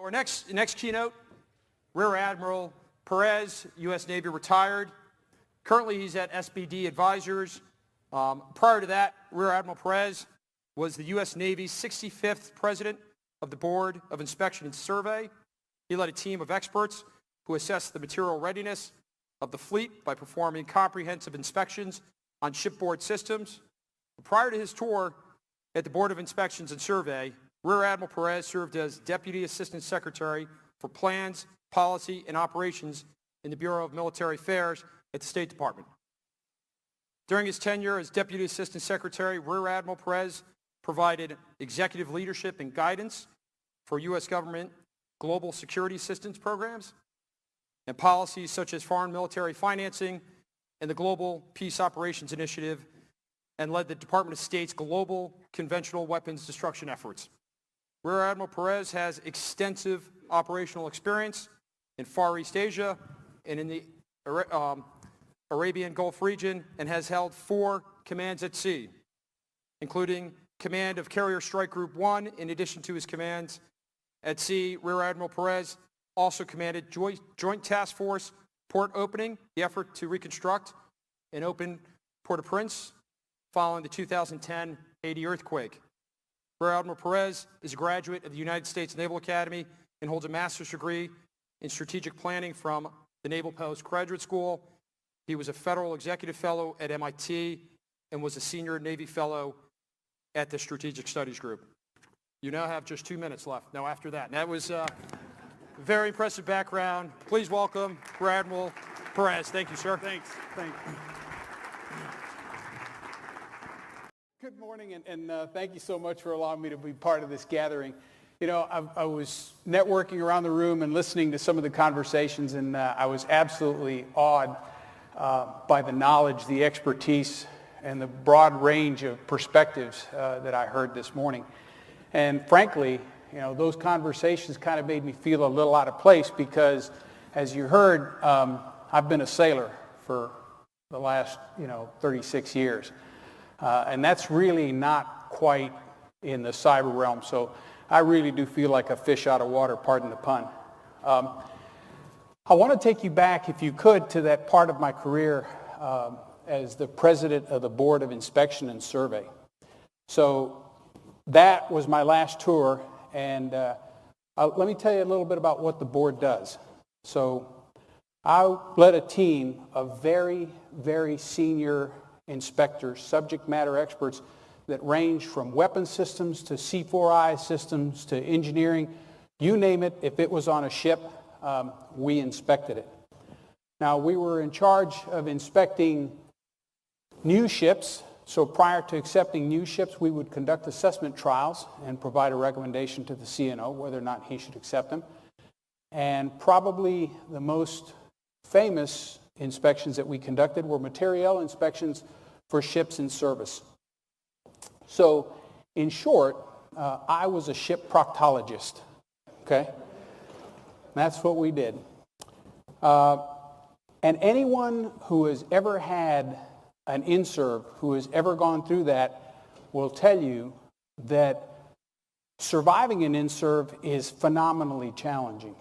Our next keynote, Rear Admiral Perez, U.S. Navy retired. Currently, he's at SBD Advisors. Prior to that, Rear Admiral Perez was the U.S. Navy's 65th President of the Board of Inspection and Survey. He led a team of experts who assessed the material readiness of the fleet by performing comprehensive inspections on shipboard systems. Prior to his tour at the Board of Inspections and Survey, Rear Admiral Perez served as Deputy Assistant Secretary for Plans, Policy, and Operations in the Bureau of Military Affairs at the State Department. During his tenure as Deputy Assistant Secretary, Rear Admiral Perez provided executive leadership and guidance for U.S. government global security assistance programs and policies such as foreign military financing and the Global Peace Operations Initiative, and led the Department of State's global conventional weapons destruction efforts. Rear Admiral Perez has extensive operational experience in Far East Asia and in the Arabian Gulf region, and has held 4 commands at sea, including command of Carrier Strike Group 1. In addition to his commands at sea, Rear Admiral Perez also commanded Joint Task Force Port Opening, the effort to reconstruct and open Port-au-Prince following the 2010 Haiti earthquake. Rear Admiral Perez is a graduate of the United States Naval Academy and holds a master's degree in strategic planning from the Naval Postgraduate School. He was a Federal Executive Fellow at MIT and was a Senior Navy Fellow at the Strategic Studies Group. You now have just 2 minutes left. Now after that. And that was a very impressive background. Please welcome Rear Admiral Perez. Thank you, sir. Thanks. Thank you. Good morning, and thank you so much for allowing me to be part of this gathering. You know, I was networking around the room and listening to some of the conversations, and I was absolutely awed by the knowledge, the expertise, and the broad range of perspectives that I heard this morning. And frankly, you know, those conversations kind of made me feel a little out of place because, as you heard, I've been a sailor for the last, 36 years. And that's really not quite in the cyber realm. So I really do feel like a fish out of water, pardon the pun. I want to take you back, if you could, to that part of my career as the president of the Board of Inspection and Survey. So that was my last tour, and let me tell you a little bit about what the board does. So I led a team of very, very senior inspectors, subject matter experts that range from weapon systems to C4I systems to engineering. You name it, if it was on a ship, we inspected it. Now, we were in charge of inspecting new ships. So prior to accepting new ships, we would conduct assessment trials and provide a recommendation to the CNO whether or not he should accept them. And probably the most famous inspections that we conducted were materiel inspections for ships in service. So, in short, I was a ship proctologist, okay? That's what we did. And anyone who has ever had an INSERV, who has ever gone through that, will tell you that surviving an INSERV is phenomenally challenging.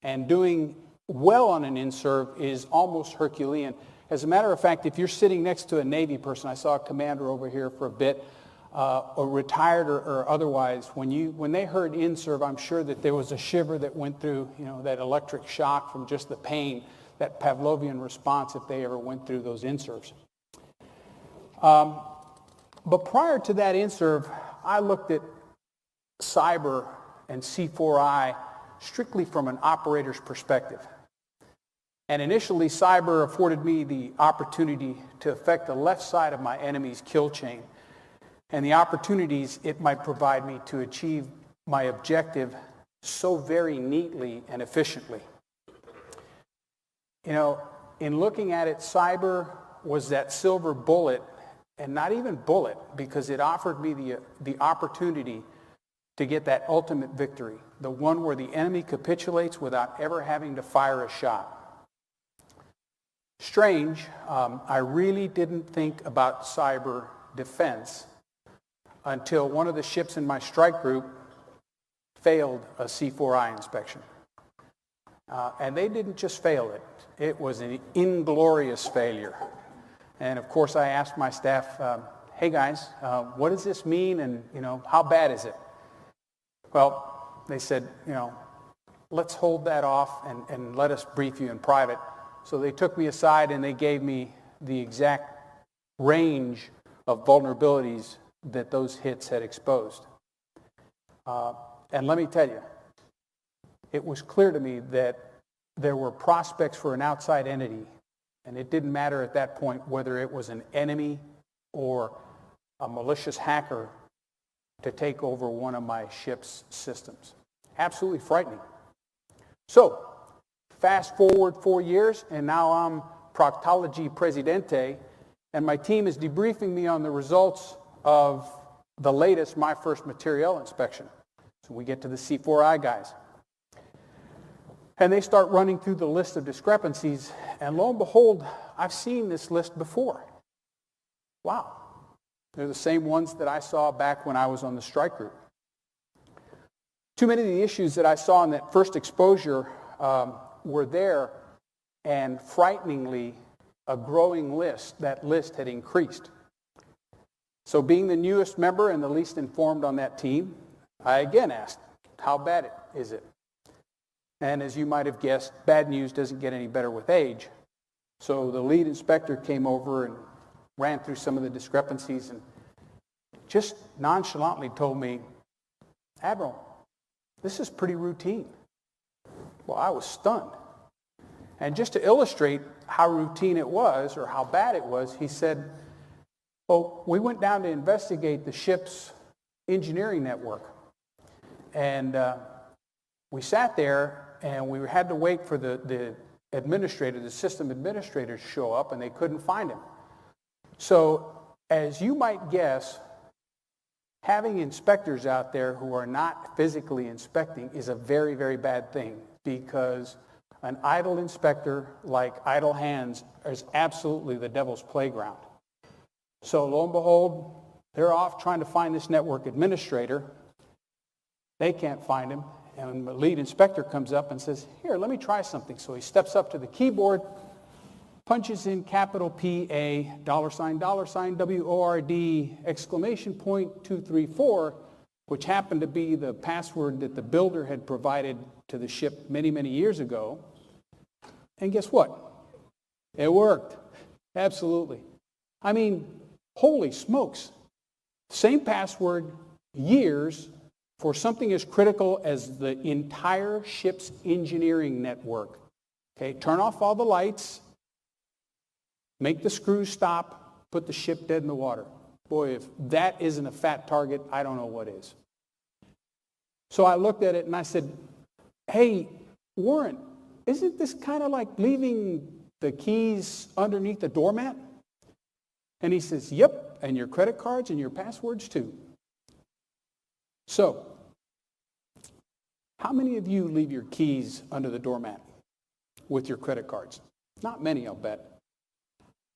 And doing well on an INSERV is almost Herculean. As a matter of fact, if you're sitting next to a Navy person, I saw a commander over here for a bit, or retired or otherwise, when they heard INSERV, I'm sure that there was a shiver that went through, that electric shock from just the pain, that Pavlovian response if they ever went through those INSERVs. But prior to that INSERV, I looked at cyber and C4I strictly from an operator's perspective. And initially, cyber afforded me the opportunity to affect the left side of my enemy's kill chain and the opportunities it might provide me to achieve my objective so very neatly and efficiently. In looking at it, cyber was that silver bullet, and not even bullet, because it offered me the opportunity to get that ultimate victory, the one where the enemy capitulates without ever having to fire a shot. Strange, I really didn't think about cyber defense until one of the ships in my strike group failed a C4I inspection. And they didn't just fail it. It was an inglorious failure. And of course, I asked my staff, hey guys, what does this mean, and how bad is it? Well, they said, let's hold that off and let us brief you in private. So they took me aside and they gave me the exact range of vulnerabilities that those hits had exposed. And let me tell you, it was clear to me that there were prospects for an outside entity, and it didn't matter at that point whether it was an enemy or a malicious hacker, to take over one of my ship's systems. Absolutely frightening. So, fast forward 4 years, and now I'm Proctology Presidente, and my team is debriefing me on the results of the latest My First Materiel inspection. So we get to the C4I guys. And they start running through the list of discrepancies, and lo and behold, I've seen this list before. Wow. They're the same ones that I saw back when I was on the strike group. Too many of the issues that I saw in that first exposure were there, and frighteningly, a growing list. That list had increased. So being the newest member and the least informed on that team, I again asked, how bad is it? And as you might have guessed, bad news doesn't get any better with age. So the lead inspector came over and ran through some of the discrepancies and just nonchalantly told me, Admiral, this is pretty routine. Well, I was stunned. And just to illustrate how routine it was, or how bad it was, he said, well, we went down to investigate the ship's engineering network. And we sat there and we had to wait for the administrator, the system administrator, to show up, and they couldn't find him. So, as you might guess, having inspectors out there who are not physically inspecting is a very, very bad thing, because an idle inspector, like idle hands, is absolutely the devil's playground. So lo and behold, they're off trying to find this network administrator. They can't find him, and the lead inspector comes up and says, here, let me try something. So he steps up to the keyboard, punches in capital P-A, $W-O-R-D, exclamation point 234, which happened to be the password that the builder had provided to the ship many, many years ago. And guess what? It worked. Absolutely. I mean, holy smokes. Same password, years, for something as critical as the entire ship's engineering network. Okay, turn off all the lights, make the screws stop, put the ship dead in the water. Boy, if that isn't a fat target, I don't know what is. So I looked at it and I said, hey, Warren, isn't this kind of like leaving the keys underneath the doormat? And he says, yep, and your credit cards and your passwords too. So, how many of you leave your keys under the doormat with your credit cards? Not many, I'll bet.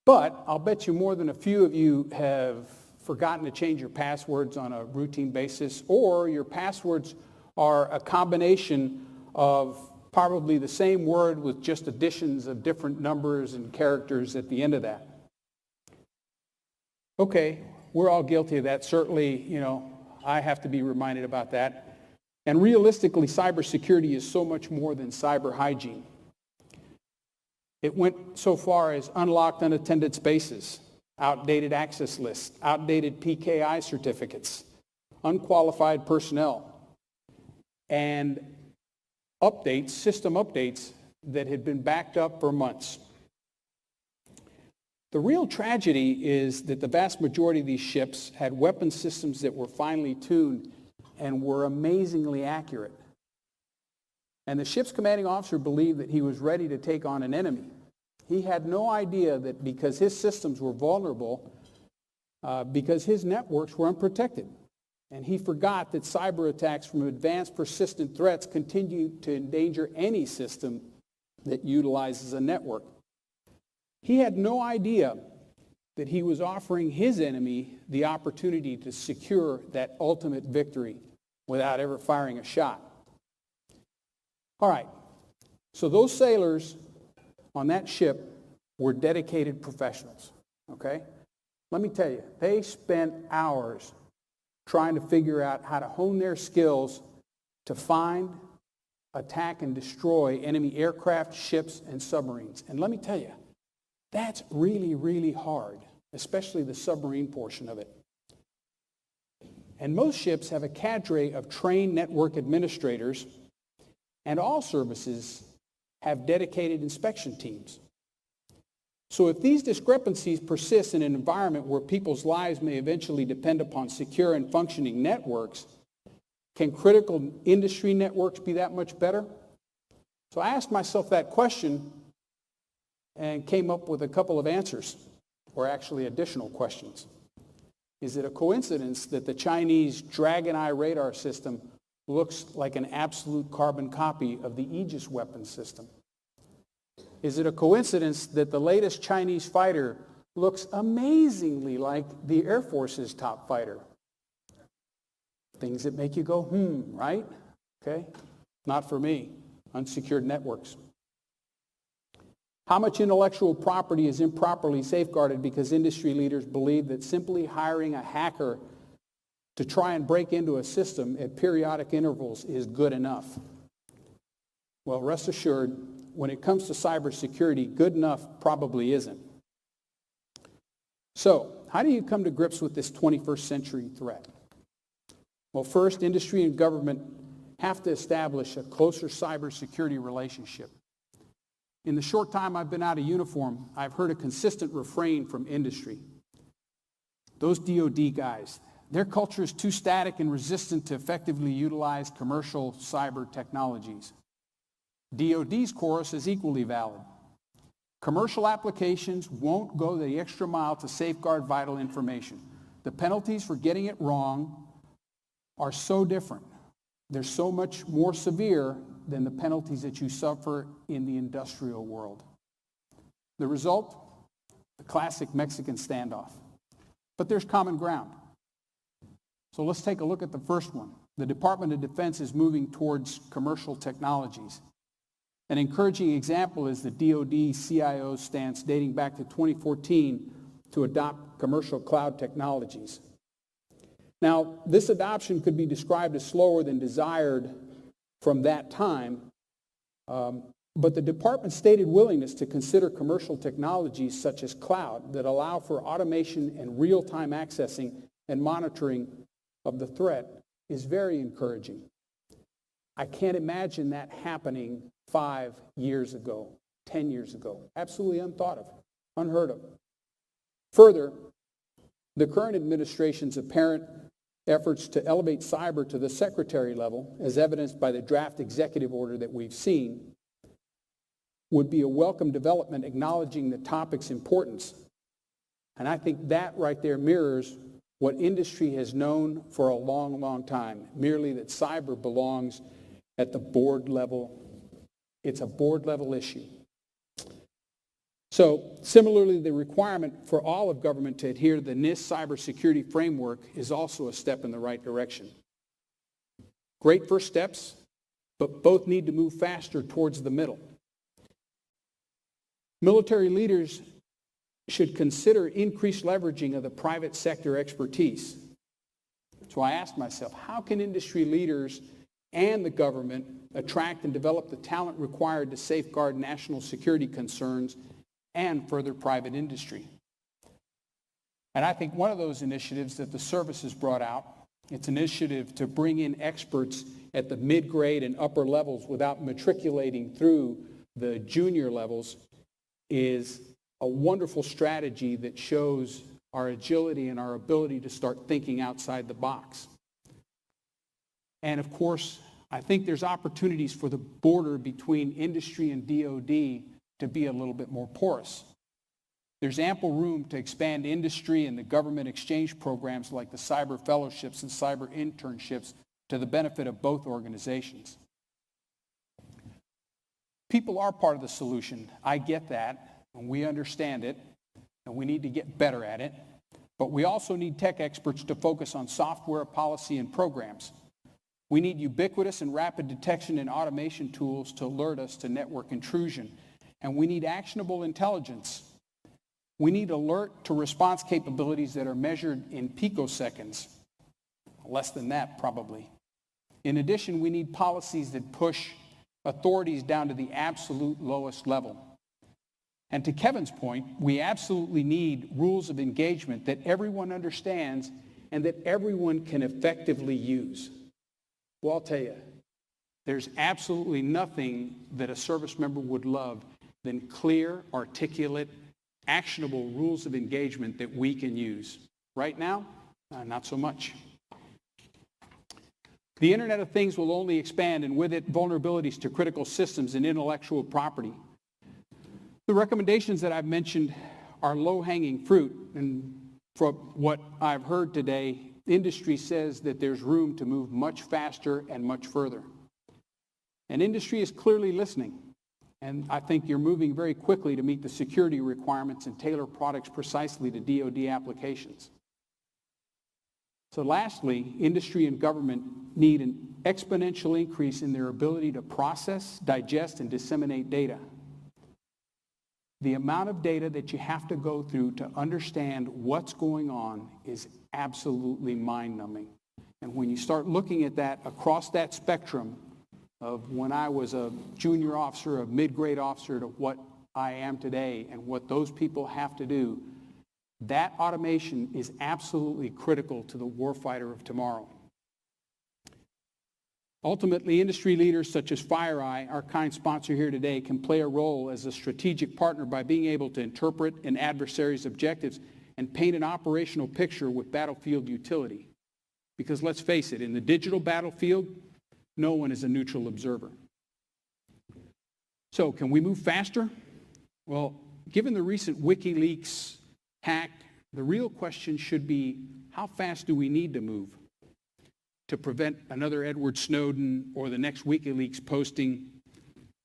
But I'll bet you more than a few of you have forgotten to change your passwords on a routine basis, or your passwords are a combination of probably the same word with just additions of different numbers and characters at the end of that. Okay, we're all guilty of that. Certainly, I have to be reminded about that. And realistically, cybersecurity is so much more than cyber hygiene. It went so far as unlocked unattended spaces, outdated access lists, outdated PKI certificates, unqualified personnel, and updates, system updates that had been backed up for months. The real tragedy is that the vast majority of these ships had weapon systems that were finely tuned and were amazingly accurate. And the ship's commanding officer believed that he was ready to take on an enemy. He had no idea that because his systems were vulnerable, because his networks were unprotected. And he forgot that cyber attacks from advanced persistent threats continue to endanger any system that utilizes a network. He had no idea that he was offering his enemy the opportunity to secure that ultimate victory without ever firing a shot. All right, so those sailors on that ship were dedicated professionals, okay? Let me tell you, they spent hours trying to figure out how to hone their skills to find, attack, and destroy enemy aircraft, ships, and submarines. And let me tell you, that's really, really hard, especially the submarine portion of it. And most ships have a cadre of trained network administrators, and all services have dedicated inspection teams. So if these discrepancies persist in an environment where people's lives may eventually depend upon secure and functioning networks, can critical industry networks be that much better? So I asked myself that question and came up with a couple of answers, or actually additional questions. Is it a coincidence that the Chinese Dragon Eye radar system looks like an absolute carbon copy of the Aegis weapon system? Is it a coincidence that the latest Chinese fighter looks amazingly like the Air Force's top fighter? Things that make you go, right? Okay? Not for me. Unsecured networks. How much intellectual property is improperly safeguarded because industry leaders believe that simply hiring a hacker to try and break into a system at periodic intervals is good enough? Well, rest assured, when it comes to cybersecurity, good enough probably isn't. So, how do you come to grips with this 21st century threat? Well, first, industry and government have to establish a closer cybersecurity relationship. In the short time I've been out of uniform, I've heard a consistent refrain from industry. Those DoD guys, their culture is too static and resistant to effectively utilize commercial cyber technologies. DoD's chorus is equally valid. Commercial applications won't go the extra mile to safeguard vital information. The penalties for getting it wrong are so different. They're so much more severe than the penalties that you suffer in the industrial world. The result? The classic Mexican standoff. But there's common ground. So let's take a look at the first one. The Department of Defense is moving towards commercial technologies. An encouraging example is the DoD CIO's stance dating back to 2014 to adopt commercial cloud technologies. Now, this adoption could be described as slower than desired from that time, but the department's stated willingness to consider commercial technologies such as cloud that allow for automation and real-time accessing and monitoring of the threat is very encouraging. I can't imagine that happening 5 years ago, 10 years ago. Absolutely unthought of, unheard of. Further, the current administration's apparent efforts to elevate cyber to the secretary level, as evidenced by the draft executive order that we've seen, would be a welcome development acknowledging the topic's importance. And I think that right there mirrors what industry has known for a long, long time, merely that cyber belongs at the board level. It's a board level issue. So similarly, the requirement for all of government to adhere to the NIST cybersecurity framework is also a step in the right direction. Great first steps, but both need to move faster towards the middle. Military leaders should consider increased leveraging of the private sector expertise. So I asked myself, how can industry leaders and the government attract and develop the talent required to safeguard national security concerns and further private industry? And I think one of those initiatives that the service has brought out, it's an initiative to bring in experts at the mid-grade and upper levels without matriculating through the junior levels, is a wonderful strategy that shows our agility and our ability to start thinking outside the box. And of course, I think there's opportunities for the border between industry and DoD to be a little bit more porous. There's ample room to expand industry and the government exchange programs like the cyber fellowships and cyber internships to the benefit of both organizations. People are part of the solution. I get that, and we understand it, and we need to get better at it. But we also need tech experts to focus on software, policy, and programs. We need ubiquitous and rapid detection and automation tools to alert us to network intrusion. And we need actionable intelligence. We need alert to response capabilities that are measured in picoseconds. Less than that, probably. In addition, we need policies that push authorities down to the absolute lowest level. And to Kevin's point, we absolutely need rules of engagement that everyone understands and that everyone can effectively use. Well, I'll tell you, there's absolutely nothing that a service member would love than clear, articulate, actionable rules of engagement that we can use. Right now, not so much. The Internet of Things will only expand, and with it, vulnerabilities to critical systems and intellectual property. The recommendations that I've mentioned are low-hanging fruit, and from what I've heard today, industry says that there's room to move much faster and much further. And industry is clearly listening, and I think you're moving very quickly to meet the security requirements and tailor products precisely to DoD applications. So lastly, industry and government need an exponential increase in their ability to process, digest, and disseminate data. The amount of data that you have to go through to understand what's going on is absolutely mind-numbing. And when you start looking at that across that spectrum of when I was a junior officer, a mid-grade officer, to what I am today and what those people have to do, that automation is absolutely critical to the warfighter of tomorrow. Ultimately, industry leaders such as FireEye, our kind sponsor here today, can play a role as a strategic partner by being able to interpret an adversary's objectives and paint an operational picture with battlefield utility. Because let's face it, in the digital battlefield, no one is a neutral observer. So can we move faster? Well, given the recent WikiLeaks hack, the real question should be, how fast do we need to move to prevent another Edward Snowden or the next WikiLeaks posting,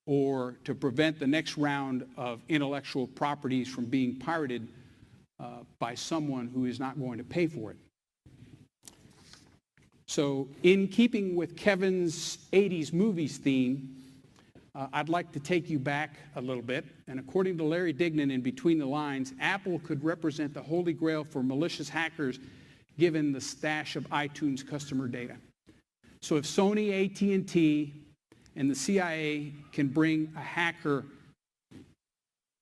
or to prevent the next round of intellectual properties from being pirated by someone who is not going to pay for it? So in keeping with Kevin's 80s movies theme, I'd like to take you back a little bit. And according to Larry Dignan in Between the Lines, Apple could represent the holy grail for malicious hackers given the stash of iTunes customer data. So if Sony, AT&T, and the CIA can bring a hacker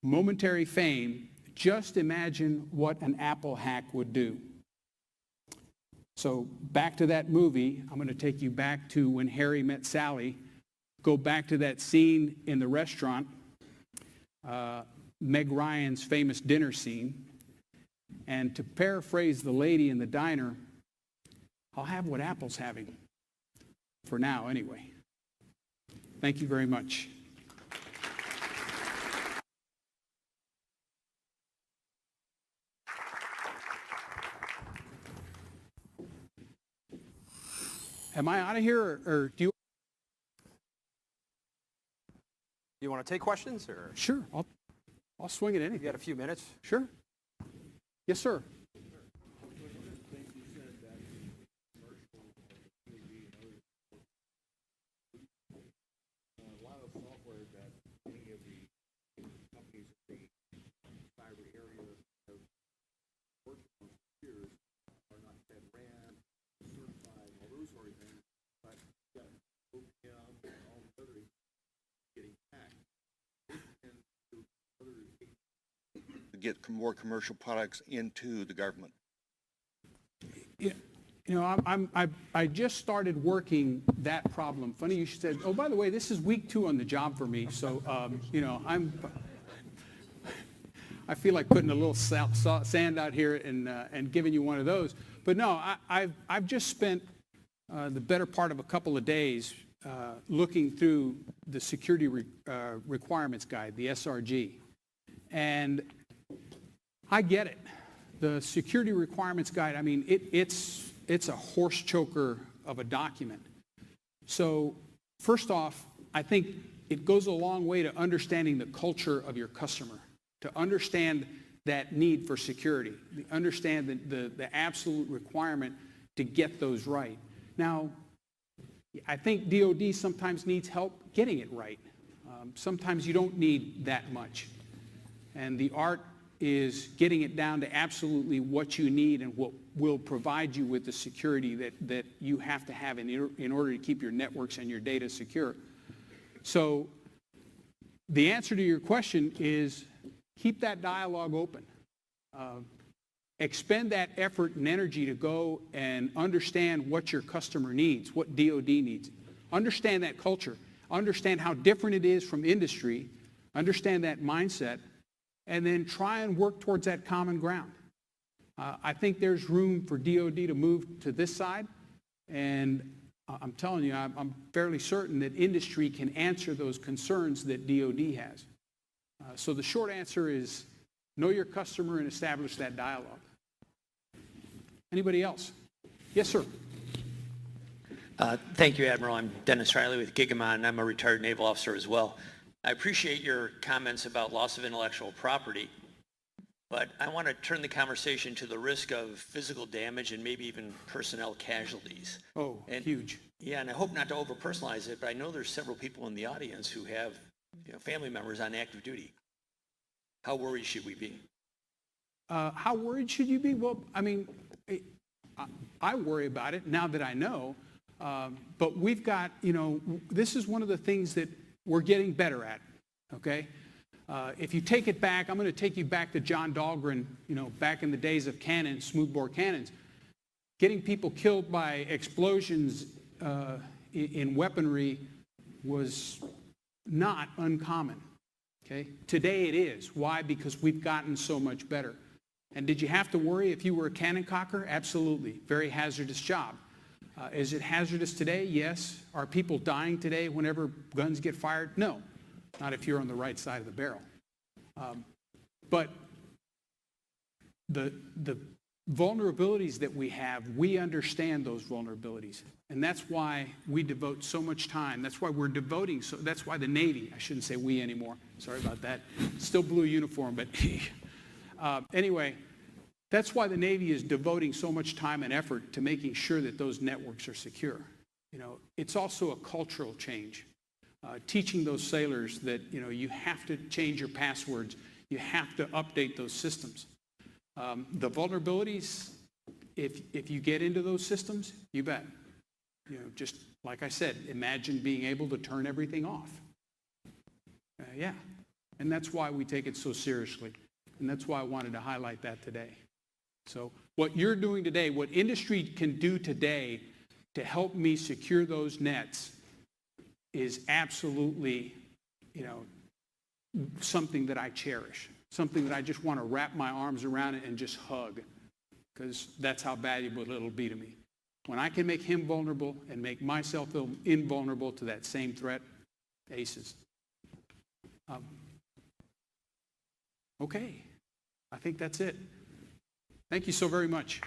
momentary fame, just imagine what an Apple hack would do. So back to that movie, I'm going to take you back to When Harry Met Sally. Go back to that scene in the restaurant, Meg Ryan's famous dinner scene. And to paraphrase the lady in the diner, I'll have what Apple's having. For now, anyway. Thank you very much. Am I out of here, or do you? You want to take questions, or? Sure, I'll swing it anything. You got a few minutes? Sure. Yes, sir. A lot of software that many of the companies in the cyber area have worked on for years are not FedRAMP, certified, all those sort of things, but OPM and all the others getting hacked. And others get more commercial products into the government. Yeah, you know, I just started working that problem. Funny you should say. Oh, by the way, this is week 2 on the job for me, so you know, I feel like putting a little sand out here and giving you one of those. But no, I've just spent the better part of a couple of days looking through the security requirements guide, the SRG, and I get it. The security requirements guide, I mean, it's a horse choker of a document. So first off, I think it goes a long way to understanding the culture of your customer, to understand that need for security, understand the absolute requirement to get those right. Now, I think DoD sometimes needs help getting it right. Sometimes you don't need that much. And the art is getting it down to absolutely what you need and what will provide you with the security that you have to have in order to keep your networks and your data secure. So the answer to your question is keep that dialogue open. Expend that effort and energy to go and understand what your customer needs, what DoD needs. Understand that culture. Understand how different it is from industry. Understand that mindset. And then try and work towards that common ground. I think there's room for DoD to move to this side. And I'm telling you, I'm fairly certain that industry can answer those concerns that DoD has. So the short answer is know your customer and establish that dialogue. Anybody else? Yes, sir. Thank you, Admiral. I'm Dennis Riley with Gigamon, and I'm a retired naval officer as well. I appreciate your comments about loss of intellectual property, but I want to turn the conversation to the risk of physical damage and maybe even personnel casualties. Oh, huge. Yeah, and I hope not to over-personalize it, but I know there's several people in the audience who have family members on active duty. How worried should we be? How worried should you be? Well, I mean, I worry about it now that I know. But we've got, this is one of the things that we're getting better at, okay? If you take it back, I'm going to take you back to John Dahlgren, back in the days of cannons, smoothbore cannons. Getting people killed by explosions in weaponry was not uncommon, okay? Today it is. Why? Because we've gotten so much better. And did you have to worry if you were a cannon cocker? Absolutely. Very hazardous job. Is it hazardous today? Yes. Are people dying today whenever guns get fired? No. Not if you're on the right side of the barrel. But the vulnerabilities that we have, we understand those vulnerabilities. And that's why we devote so much time. That's why we're devoting, that's why the Navy, I shouldn't say we anymore. Sorry about that. Still blue uniform, but anyway, that's why the Navy is devoting so much time and effort to making sure that those networks are secure. It's also a cultural change. Teaching those sailors that, you have to change your passwords. You have to update those systems. The vulnerabilities, if you get into those systems, you bet. Just like I said, imagine being able to turn everything off. Yeah. And that's why we take it so seriously. And that's why I wanted to highlight that today. So what you're doing today, what industry can do today to help me secure those nets is absolutely, something that I cherish, something that I just want to wrap my arms around it and just hug, because that's how valuable it'll be to me. When I can make him vulnerable and make myself invulnerable to that same threat, aces. Okay, I think that's it. Thank you so very much.